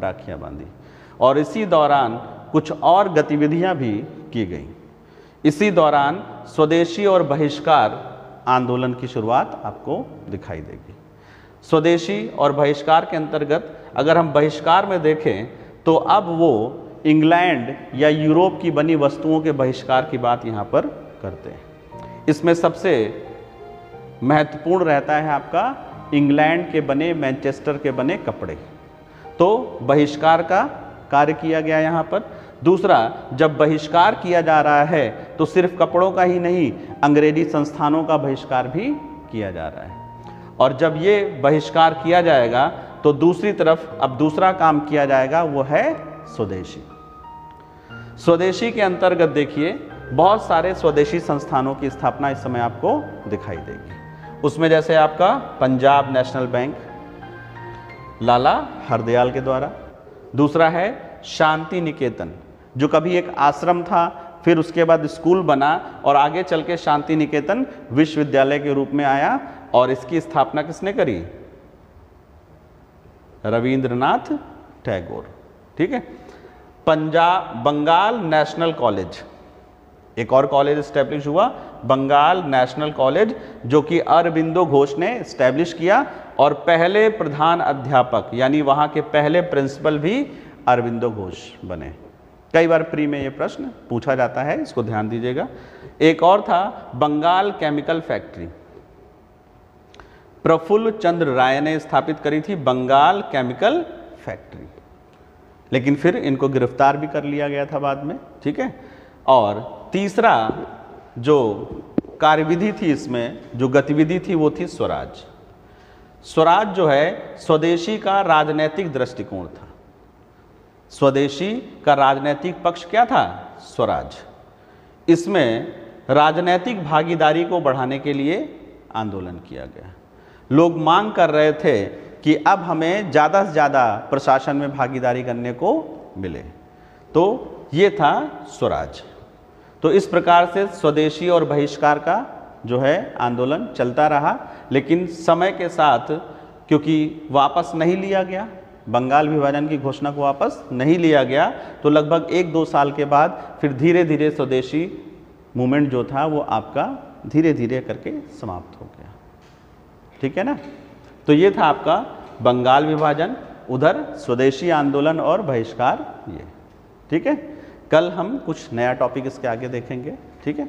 राखियां बांधी और इसी दौरान कुछ और गतिविधियां भी की गई। इसी दौरान स्वदेशी और बहिष्कार आंदोलन की शुरुआत आपको दिखाई देगी। स्वदेशी और बहिष्कार के अंतर्गत अगर हम बहिष्कार में देखें तो अब वो इंग्लैंड या यूरोप की बनी वस्तुओं के बहिष्कार की बात यहाँ पर करते हैं। इसमें सबसे महत्वपूर्ण रहता है आपका इंग्लैंड के बने, मैनचेस्टर के बने कपड़े, तो बहिष्कार का कार्य किया गया यहाँ पर। दूसरा, जब बहिष्कार किया जा रहा है तो सिर्फ कपड़ों का ही नहीं, अंग्रेजी संस्थानों का बहिष्कार भी किया जा रहा है। और जब ये बहिष्कार किया जाएगा तो दूसरी तरफ अब दूसरा काम किया जाएगा, वो है स्वदेशी। स्वदेशी के अंतर्गत देखिए बहुत सारे स्वदेशी संस्थानों की स्थापना इस समय आपको दिखाई देगी। उसमें जैसे आपका पंजाब नेशनल बैंक लाला हरदयाल के द्वारा, दूसरा है शांति निकेतन जो कभी एक आश्रम था, फिर उसके बाद स्कूल बना और आगे चल के शांति निकेतन विश्वविद्यालय के रूप में आया और इसकी स्थापना किसने करी? रविंद्रनाथ टैगोर। ठीक है। बंगाल नेशनल कॉलेज, एक और कॉलेज स्टैब्लिश हुआ, बंगाल नेशनल कॉलेज, जो कि अरबिंदो घोष ने स्टैब्लिश किया और पहले प्रधान अध्यापक यानी वहां के पहले प्रिंसिपल भी अरबिंदो घोष बने। कई बार प्री में ये प्रश्न पूछा जाता है, इसको ध्यान दीजिएगा। एक और था बंगाल केमिकल फैक्ट्री, प्रफुल्ल चंद्र राय ने स्थापित करी थी बंगाल केमिकल फैक्ट्री, लेकिन फिर इनको गिरफ्तार भी कर लिया गया था बाद में। ठीक है। और तीसरा जो कार्यविधि थी, इसमें जो गतिविधि थी वो थी स्वराज। स्वराज जो है स्वदेशी का राजनैतिक दृष्टिकोण था। स्वदेशी का राजनैतिक पक्ष क्या था? स्वराज। इसमें राजनैतिक भागीदारी को बढ़ाने के लिए आंदोलन किया गया। लोग मांग कर रहे थे कि अब हमें ज़्यादा से ज़्यादा प्रशासन में भागीदारी करने को मिले, तो ये था स्वराज। तो इस प्रकार से स्वदेशी और बहिष्कार का जो है आंदोलन चलता रहा, लेकिन समय के साथ क्योंकि वापस नहीं लिया गया, बंगाल विभाजन की घोषणा को वापस नहीं लिया गया, तो लगभग 1-2 साल के बाद फिर धीरे धीरे स्वदेशी मूवमेंट जो था वो आपका धीरे धीरे करके समाप्त हो गया। ठीक है ना। तो ये था आपका बंगाल विभाजन, उधर स्वदेशी आंदोलन और बहिष्कार ये। ठीक है। कल हम कुछ नया टॉपिक इसके आगे देखेंगे। ठीक है।